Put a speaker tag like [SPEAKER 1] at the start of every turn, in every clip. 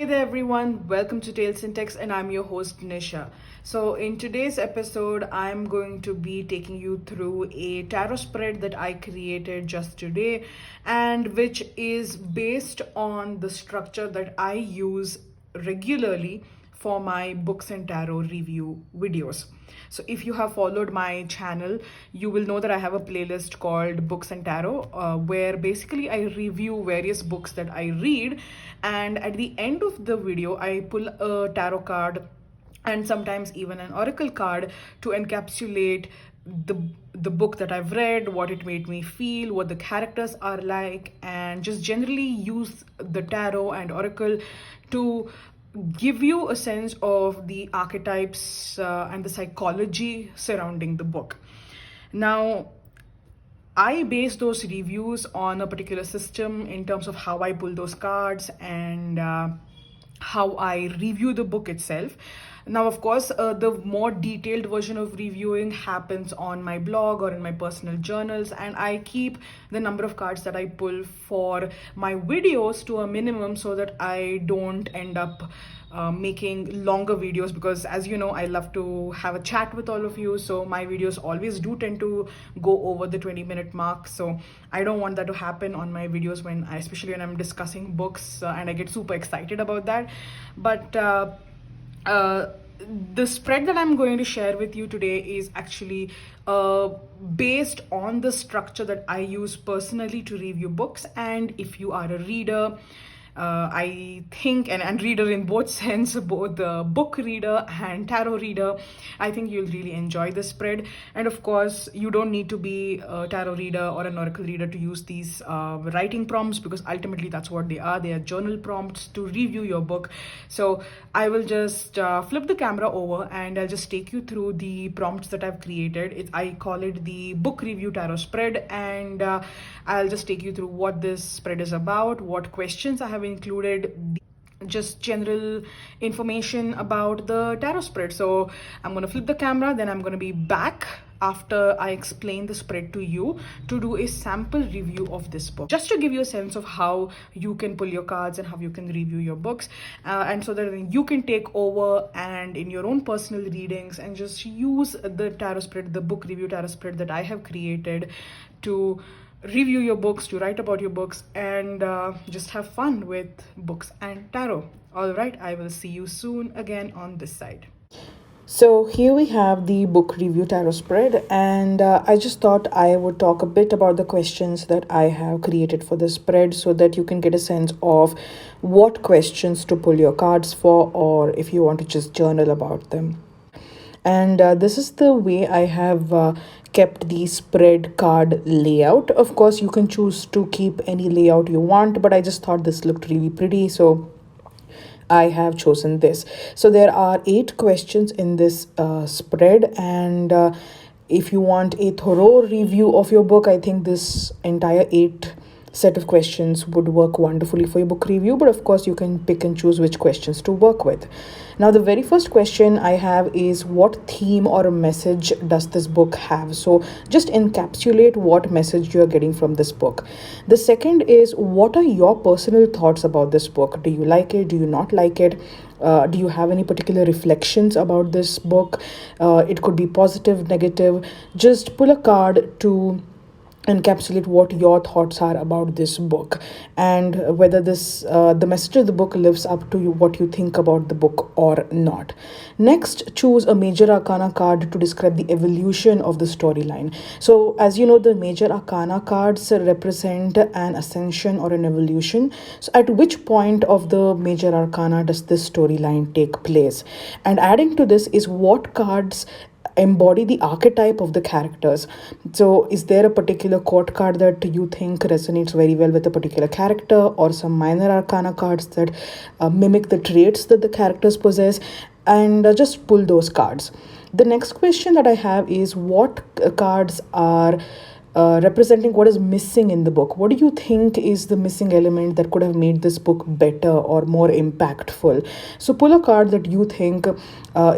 [SPEAKER 1] Hey there everyone, welcome to Tales in Text and I'm your host Nisha. So in today's episode, I'm going to be taking you through a tarot spread that I created just today and which is based on the structure that I use regularly for my books and tarot review videos. So if you have followed my channel, you will know that I have a playlist called Books and Tarot, where basically I review various books that I read, and at the end of the video, I pull a tarot card and sometimes even an oracle card to encapsulate the the book that I've read, what it made me feel, what the characters are like, and just generally use the tarot and oracle to give you a sense of the archetypes and the psychology surrounding the book. Now, I base those reviews on a particular system in terms of how I pull those cards and how I review the book itself. Now, of course, the more detailed version of reviewing happens on my blog or in my personal journals, and I keep the number of cards that I pull for my videos to a minimum so that I don't end up making longer videos, because as you know, I love to have a chat with all of you, so my videos always do tend to go over the 20-minute mark. So I don't want that to happen on my videos especially when I'm discussing books, and I get super excited about that. But uh, the spread that I'm going to share with you today is actually based on the structure that I use personally to review books. And if you are a reader, I think, and reader in both sense, both the book reader and tarot reader, I think you'll really enjoy this spread. And of course, you don't need to be a tarot reader or an oracle reader to use these writing prompts, because ultimately that's what they are. They are journal prompts to review your book. So I will just flip the camera over and I'll just take you through the prompts that I've created. I call it the book review tarot spread, and I'll just take you through what this spread is about, what questions I have included, just general information about the tarot spread. So I'm going to flip the camera, then I'm going to be back after I explain the spread to you to do a sample review of this book, just to give you a sense of how you can pull your cards and how you can review your books, and so that you can take over and in your own personal readings and just use the tarot spread, the book review tarot spread that I have created to review your books, to write about your books, and just have fun with books and tarot. All right, I will see you soon again on this side. So here we have the book review tarot spread, and I just thought I would talk a bit about the questions that I have created for this spread so that you can get a sense of what questions to pull your cards for, or if you want to just journal about them. And this is the way I have kept the spread card layout. Of course, you can choose to keep any layout you want, but I just thought this looked really pretty, so I have chosen this. So there are 8 questions in this spread, and if you want a thorough review of your book, I think this entire 8 set of questions would work wonderfully for your book review. But of course, you can pick and choose which questions to work with. Now, the very first question I have is, what theme or a message does this book have? So just encapsulate what message you are getting from this book. The second is, what are your personal thoughts about this book? Do you like it? Do you not like it? Do you have any particular reflections about this book? It could be positive, negative. Just pull a card to encapsulate what your thoughts are about this book, and whether this the message of the book lives up to what you think about the book or not. Next, choose a major arcana card to describe the evolution of the storyline. So as you know, the major arcana cards represent an ascension or an evolution. So at which point of the major arcana does this storyline take place? And adding to this is, what cards embody the archetype of the characters. So is there a particular court card that you think resonates very well with a particular character, or some minor arcana cards that mimic the traits that the characters possess? And just pull those cards. The next question that I have is, what cards are representing what is missing in the book. What do you think is the missing element that could have made this book better or more impactful? So pull a card that you think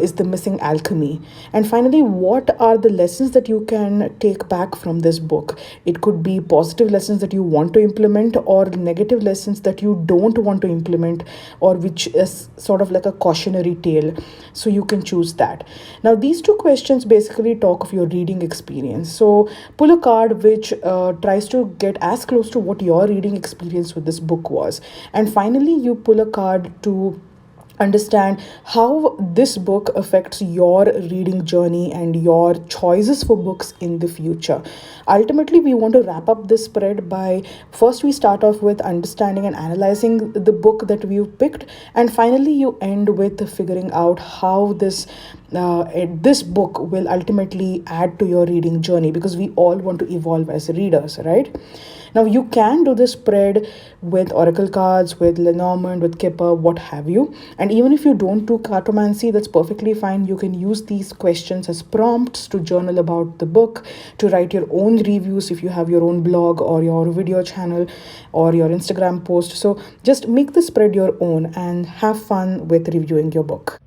[SPEAKER 1] is the missing alchemy. And finally, what are the lessons that you can take back from this book? It could be positive lessons that you want to implement, or negative lessons that you don't want to implement, or which is sort of like a cautionary tale. So you can choose that. Now, these two questions basically talk of your reading experience. So pull a card which tries to get as close to what your reading experience with this book was. And finally, you pull a card to understand how this book affects your reading journey and your choices for books in the future. Ultimately, we want to wrap up this spread by first we start off with understanding and analyzing the book that we've picked, and finally you end with figuring out how this book will ultimately add to your reading journey, because we all want to evolve as readers, right? Now, you can do this spread with oracle cards, with Lenormand, with Kipper, what have you. And even if you don't do cartomancy, that's perfectly fine. You can use these questions as prompts to journal about the book, to write your own reviews if you have your own blog or your video channel or your Instagram post. So just make the spread your own and have fun with reviewing your book.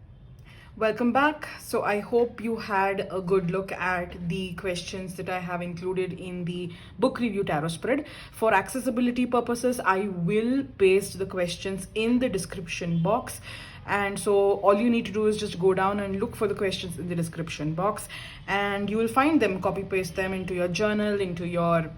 [SPEAKER 1] Welcome back. So I hope you had a good look at the questions that I have included in the book review tarot spread. For accessibility purposes, I will paste the questions in the description box. And so all you need to do is just go down and look for the questions in the description box, and you will find them, copy paste them into your journal, into your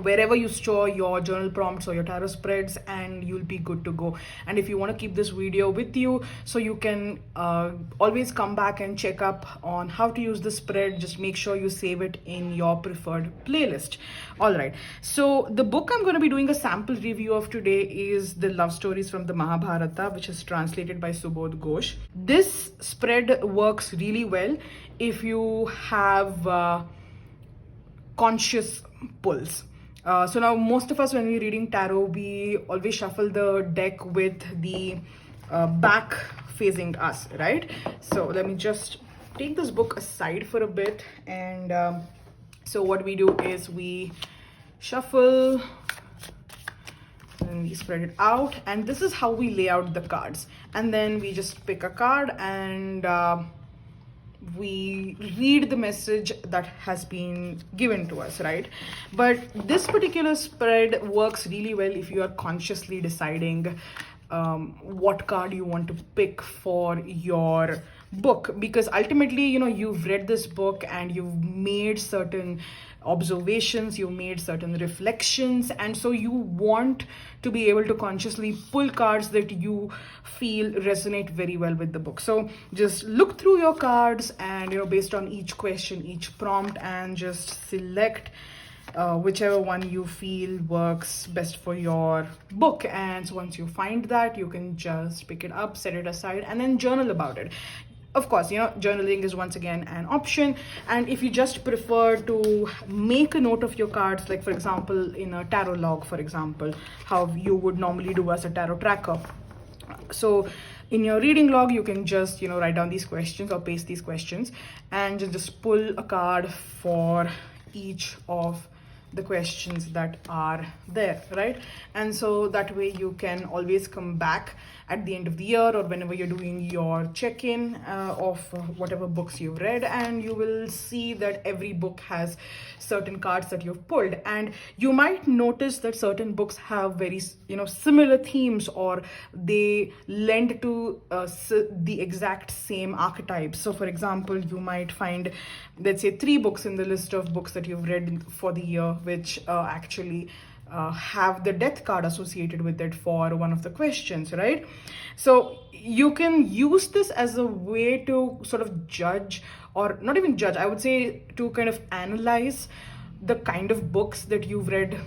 [SPEAKER 1] wherever you store your journal prompts or your tarot spreads, and you'll be good to go. And if you want to keep this video with you so you can always come back and check up on how to use the spread, just make sure you save it in your preferred playlist. All right, so the book I'm going to be doing a sample review of today is The Love Stories from the Mahabharata, which is translated by Subodh Ghosh. This spread works really well if you have conscious pulls. So now most of us, when we're reading tarot, we always shuffle the deck with the back facing us, right? So let me just take this book aside for a bit. And so what we do is we shuffle and we spread it out, and this is how we lay out the cards. And then we just pick a card and we read the message that has been given to us, right? But this particular spread works really well if you are consciously deciding what card you want to pick for your book, because ultimately, you've read this book and you've made certain observations, you made certain reflections, and so you want to be able to consciously pull cards that you feel resonate very well with the book. So just look through your cards and based on each question, each prompt, and just select whichever one you feel works best for your book. And so once you find that, you can just pick it up, set it aside, and then journal about it. Of course, journaling is once again an option. And if you just prefer to make a note of your cards, like for example in a tarot log, for example, how you would normally do as a tarot tracker. So in your reading log, you can just write down these questions or paste these questions and just pull a card for each of the questions that are there, right? And so that way you can always come back at the end of the year or whenever you're doing your check-in of whatever books you've read, and you will see that every book has certain cards that you've pulled. And you might notice that certain books have very similar themes, or they lend to the exact same archetypes. So for example, you might find, let's say, 3 books in the list of books that you've read for the year which actually have the death card associated with it for one of the questions, right? So you can use this as a way to sort of judge, or not even judge, I would say to kind of analyze the kind of books that you've read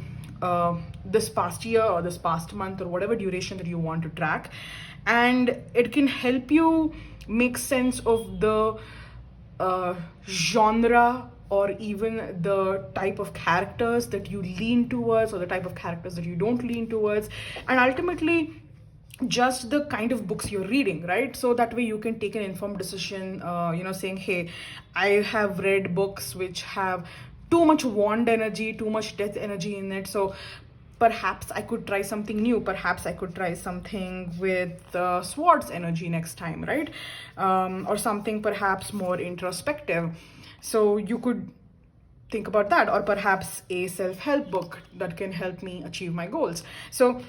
[SPEAKER 1] this past year or this past month or whatever duration that you want to track. And it can help you make sense of the genre, or even the type of characters that you lean towards or the type of characters that you don't lean towards, and ultimately just the kind of books you're reading, right? So that way you can take an informed decision, saying, hey, I have read books which have too much wand energy, too much death energy in it. So perhaps I could try something new. Perhaps I could try something with swords energy next time, right? Or something perhaps more introspective. So you could think about that, or perhaps a self-help book that can help me achieve my goals. So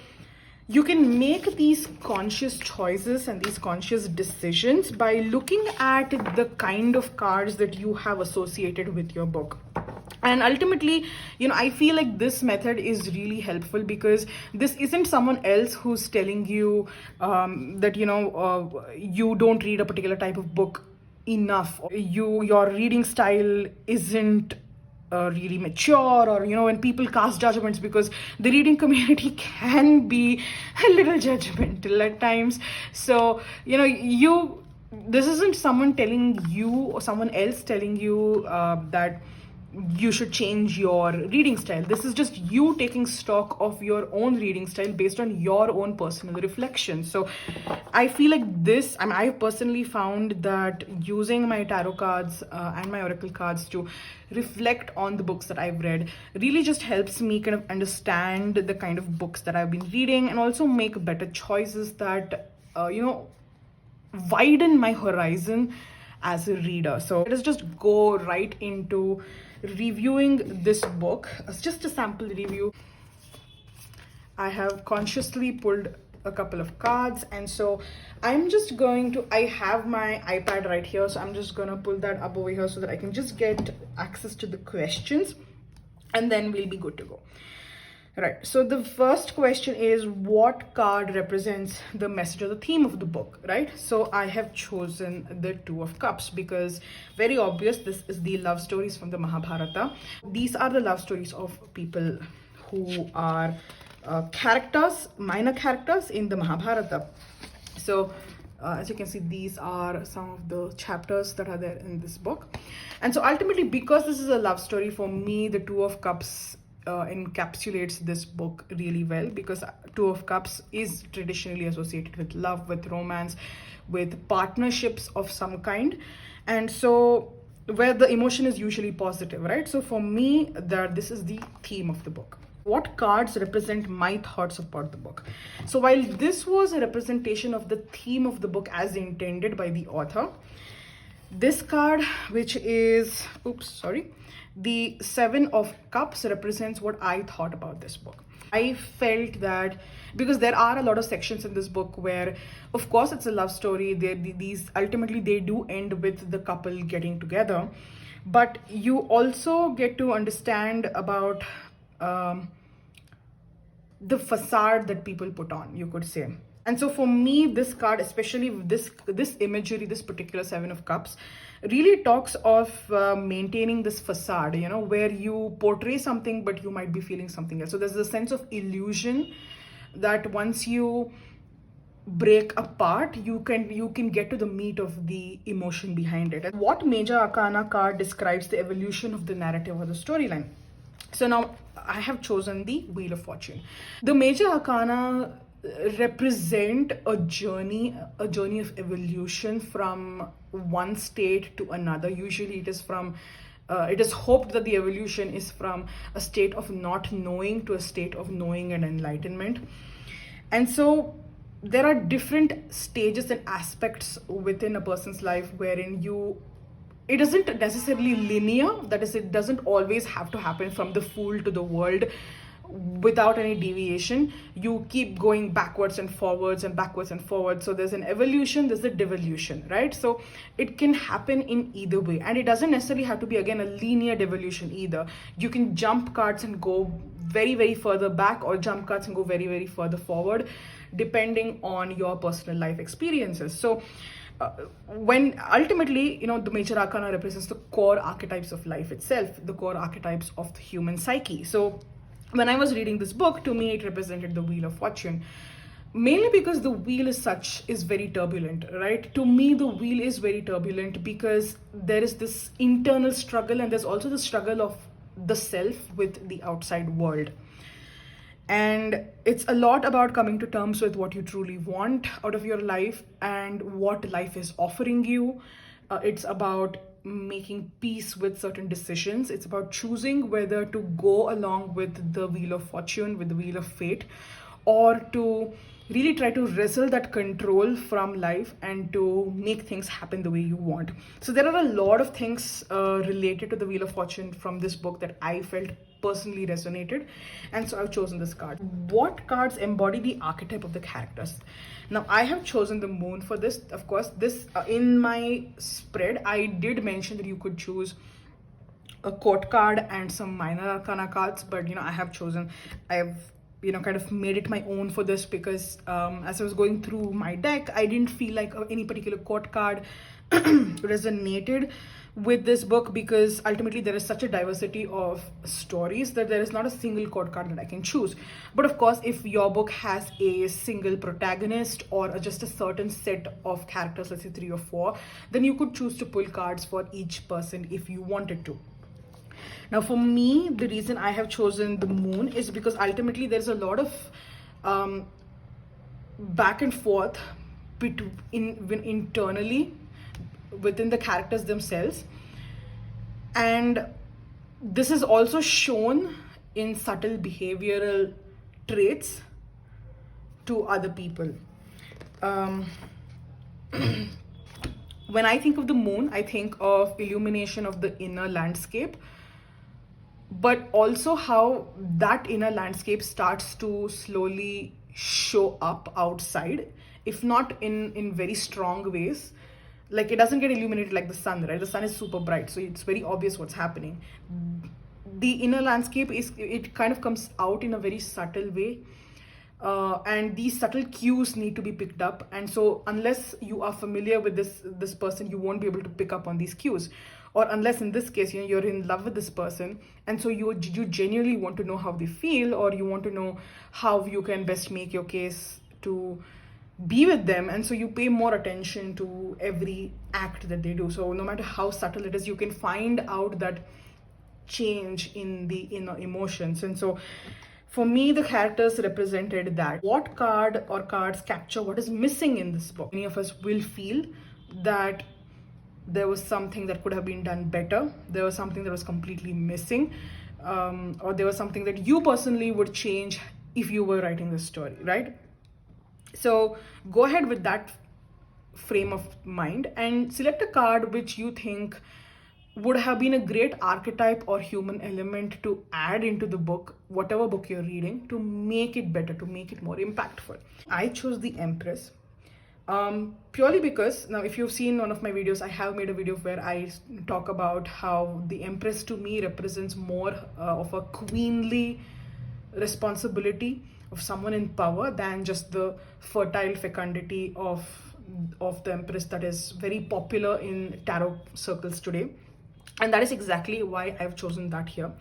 [SPEAKER 1] you can make these conscious choices and these conscious decisions by looking at the kind of cards that you have associated with your book. And ultimately, I feel like this method is really helpful, because this isn't someone else who's telling you that you don't read a particular type of book enough, your reading style isn't really mature, or when people cast judgments, because the reading community can be a little judgmental at times. So this isn't someone telling you or someone else telling you that you should change your reading style. This is just you taking stock of your own reading style based on your own personal reflection. So I feel like I've personally found that using my tarot cards and my oracle cards to reflect on the books that I've read really just helps me kind of understand the kind of books that I've been reading, and also make better choices that widen my horizon as a reader. So let us just go right into reviewing this book. It's just a sample review. I have consciously pulled a couple of cards, and so I'm just going to, I have my iPad right here, so I'm just gonna pull that up over here so that I can just get access to the questions, and then we'll be good to go. Right, so the first question is, what card represents the message or the theme of the book, right? So I have chosen the Two of Cups, because very obvious, this is the love stories from the Mahabharata. These are the love stories of people who are characters, minor characters in the Mahabharata. So as you can see, these are some of the chapters that are there in this book. And so ultimately, because this is a love story, for me, the Two of Cups encapsulates this book really well, because Two of Cups is traditionally associated with love, with romance, with partnerships of some kind, and so where the emotion is usually positive, right? So for me, this is the theme of the book. What cards represent my thoughts about the book? So while this was a representation of the theme of the book as intended by the author, this card, which is the Seven of Cups, represents what I thought about this book. I felt that because there are a lot of sections in this book where, of course, it's a love story. These ultimately they do end with the couple getting together, but you also get to understand about the facade that people put on, you could say. And so for me, this card, especially this imagery, this particular Seven of Cups, really talks of maintaining this facade, where you portray something, but you might be feeling something else. So there's a sense of illusion that once you break apart, you can get to the meat of the emotion behind it. And what major arcana card describes the evolution of the narrative or the storyline? So now I have chosen the Wheel of Fortune. The major arcana represent a journey of evolution from one state to another. Usually it is hoped that the evolution is from a state of not knowing to a state of knowing and enlightenment. And so there are different stages and aspects within a person's life wherein it isn't necessarily linear. That is, it doesn't always have to happen from the fool to the world without any deviation. You keep going backwards and forwards and backwards and forwards. So there's an evolution, there's a devolution, right? So it can happen in either way, and it doesn't necessarily have to be, again, a linear devolution either. You can jump cards and go very, very further back, or jump cards and go very, very further forward, depending on your personal life experiences. So when ultimately, the major arcana represents the core archetypes of life itself, the core archetypes of the human psyche. So when I was reading this book, to me, it represented the Wheel of Fortune. Mainly because the wheel is very turbulent, right? To me, the wheel is very turbulent because there is this internal struggle, and there's also the struggle of the self with the outside world. And it's a lot about coming to terms with what you truly want out of your life and what life is offering you. It's about making peace with certain decisions. It's about choosing whether to go along with the wheel of fortune, with the wheel of fate, or to really try to wrestle that control from life and to make things happen the way you want. So there are a lot of things related to the wheel of fortune from this book that I felt personally resonated, and so I've chosen this card. What cards embody the archetype of the characters? Now I have chosen the moon for this. Of course, this in my spread I did mention that you could choose a court card and some minor arcana cards, but I've kind of made it my own for this because as I was going through my deck, I didn't feel like any particular court card resonated with this book, because ultimately there is such a diversity of stories that there is not a single court card that I can choose. But of course, if your book has a single protagonist or just a certain set of characters, let's say 3 or 4, then you could choose to pull cards for each person if you wanted to. Now, for me, the reason I have chosen the moon is because ultimately there's a lot of back and forth internally within the characters themselves. And this is also shown in subtle behavioral traits to other people. When I think of the moon, I think of illumination of the inner landscape, but also how that inner landscape starts to slowly show up outside, if not in very strong ways. Like, it doesn't get illuminated like the sun, right? The sun is super bright, so it's very obvious what's happening. The inner landscape it kind of comes out in a very subtle way, and these subtle cues need to be picked up. And so unless you are familiar with this person, you won't be able to pick up on these cues. Or unless in this case, you're in love with this person, and so you genuinely want to know how they feel, or you want to know how you can best make your case to be with them, and so you pay more attention to every act that they do. So no matter how subtle it is, you can find out that change in the inner emotions. And so for me, the characters represented that. What card or cards capture what is missing in this book? Many of us will feel that there was something that could have been done better, there was something that was completely missing, or there was something that you personally would change if you were writing this story, right? So go ahead with that frame of mind and select a card which you think would have been a great archetype or human element to add into the book, whatever book you're reading, to make it better, to make it more impactful. I chose the Empress purely because, now if you've seen one of my videos, I have made a video where I talk about how the Empress to me represents more of a queenly responsibility of someone in power than just the fertile fecundity of the Empress that is very popular in tarot circles today. And that is exactly why I've chosen that here,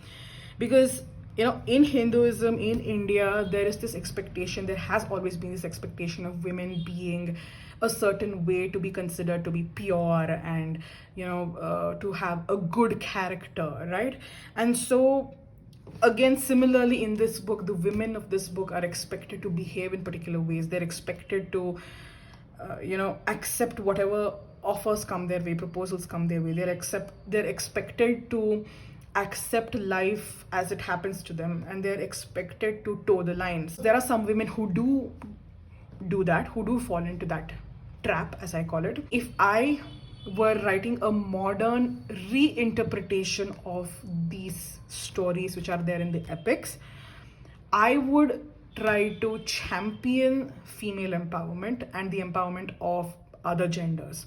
[SPEAKER 1] because in Hinduism, in India, there is this expectation, there has always been this expectation of women being a certain way, to be considered to be pure, and to have a good character, right? And so again, similarly in this book, the women of this book are expected to behave in particular ways. They're expected to accept whatever offers come their way, proposals come their way. They're expected to accept life as it happens to them, and they're expected to toe the lines. There are some women who do that, who do fall into that trap, as I call it. If I were writing a modern reinterpretation of these stories which are there in the epics, I would try to champion female empowerment and the empowerment of other genders,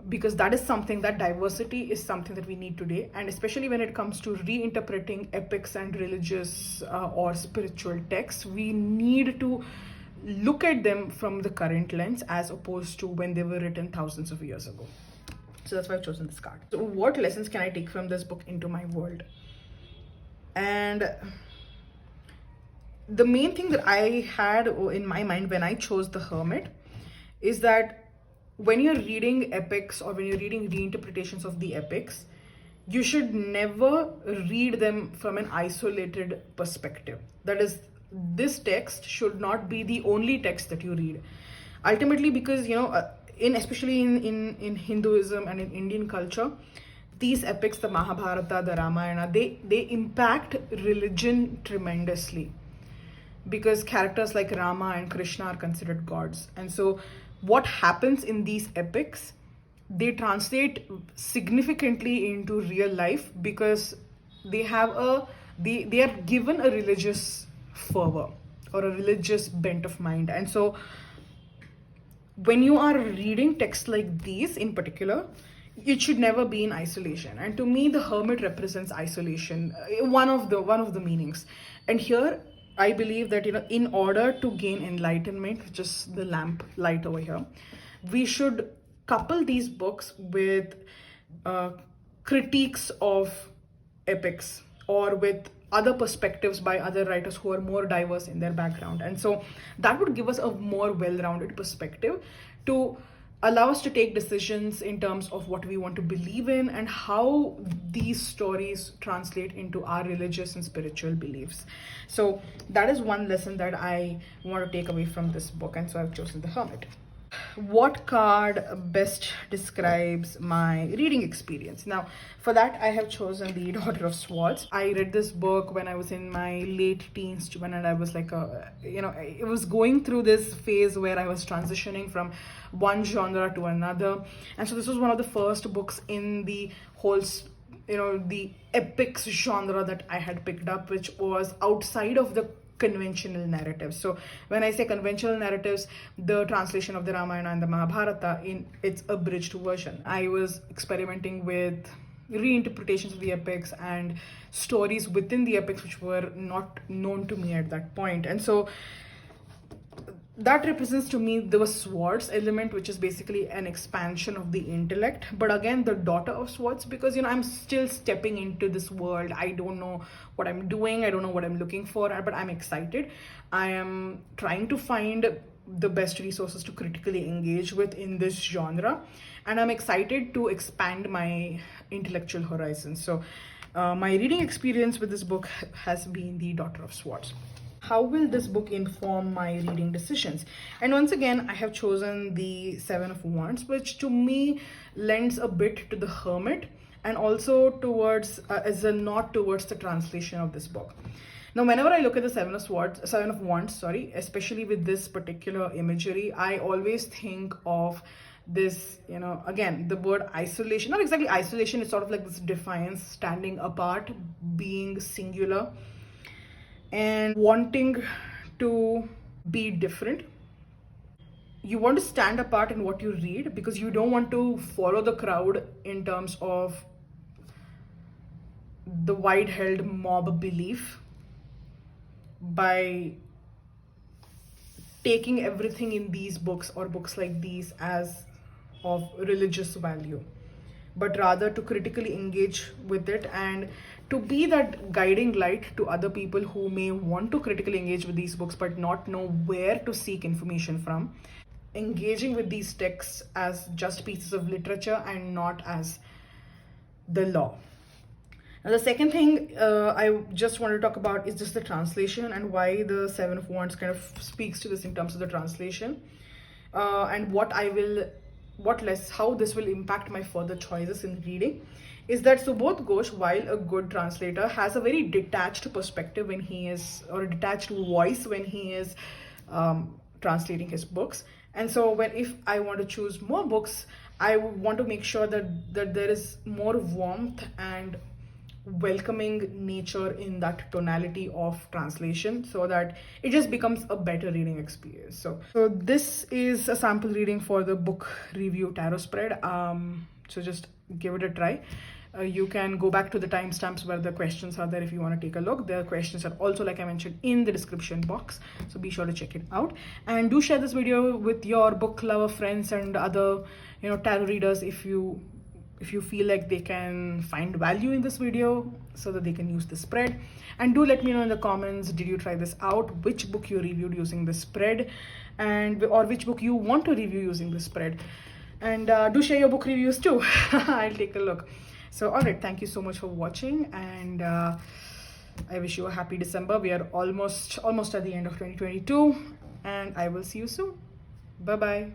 [SPEAKER 1] because that is something, that diversity is something that we need today. And especially when it comes to reinterpreting epics and religious or spiritual texts, we need to look at them from the current lens as opposed to when they were written thousands of years ago. So that's why I've chosen this card. So what lessons can I take from this book into my world? And the main thing that I had in my mind when I chose the Hermit is that when you're reading epics or when you're reading reinterpretations of the epics, you should never read them from an isolated perspective. That is, this text should not be the only text that you read. Ultimately, because especially in Hinduism and in Indian culture, these epics, the Mahabharata, the Ramayana, they impact religion tremendously, because characters like Rama and Krishna are considered gods. And so what happens in these epics, they translate significantly into real life, because they have they are given a religious fervor or a religious bent of mind. And so when you are reading texts like these in particular, it should never be in isolation. And to me, the hermit represents isolation, one of the meanings. And here I believe that, in order to gain enlightenment, which is the lamp light over here, we should couple these books with critiques of epics, or with other perspectives by other writers who are more diverse in their background. And so that would give us a more well-rounded perspective to allow us to take decisions in terms of what we want to believe in, and how these stories translate into our religious and spiritual beliefs. So that is one lesson that I want to take away from this book, and so I've chosen The Hermit. What card best describes my reading experience? Now, for that, I have chosen the Daughter of Swords. I read this book when I was in my late teens, when I was like it was going through this phase where I was transitioning from one genre to another. And so this was one of the first books in the whole the epics genre that I had picked up, which was outside of the conventional narratives. So when I say conventional narratives, the translation of the Ramayana and the Mahabharata in its abridged version. I was experimenting with reinterpretations of the epics and stories within the epics which were not known to me at that point. And so that represents to me the swords element, which is basically an expansion of the intellect. But again, the Daughter of Swords, because I'm still stepping into this world. I don't know what I'm doing, I don't know what I'm looking for, but I'm excited. I am trying to find the best resources to critically engage with in this genre, and I'm excited to expand my intellectual horizons. So my reading experience with this book has been the Daughter of Swords. How will this book inform my reading decisions? And once again, I have chosen the Seven of Wands, which to me lends a bit to the Hermit, and also towards as a nod towards the translation of this book. Now, whenever I look at the Seven of Wands, especially with this particular imagery, I always think of this, again, the word isolation. Not exactly isolation, it's sort of like this defiance, standing apart, being singular, and wanting to be different. You want to stand apart in what you read, because you don't want to follow the crowd in terms of the wide-held mob belief, by taking everything in these books or books like these as of religious value, but rather to critically engage with it and to be that guiding light to other people who may want to critically engage with these books but not know where to seek information from. Engaging with these texts as just pieces of literature and not as the law. Now, the second thing I just want to talk about is just the translation, and why the Seven of Wands kind of speaks to this in terms of the translation, and how this will impact my further choices in reading. Is that Subodh Ghosh, while a good translator, has a very detached perspective when he is, or a detached voice when he is translating his books. And so if I want to choose more books, I want to make sure that there is more warmth and welcoming nature in that tonality of translation, so that it just becomes a better reading experience. So this is a sample reading for the book review tarot spread. So just give it a try. You can go back to the timestamps where the questions are there if you want to take a look. The questions are also, like I mentioned, in the description box, so be sure to check it out. And do share this video with your book lover friends and other tarot readers if you feel like they can find value in this video, so that they can use the spread. And do let me know in the comments, did you try this out, which book you reviewed using the spread, or which book you want to review using the spread. And do share your book reviews too. I'll take a look. So alright, thank you so much for watching, and I wish you a happy December. We are almost at the end of 2022, and I will see you soon. Bye bye.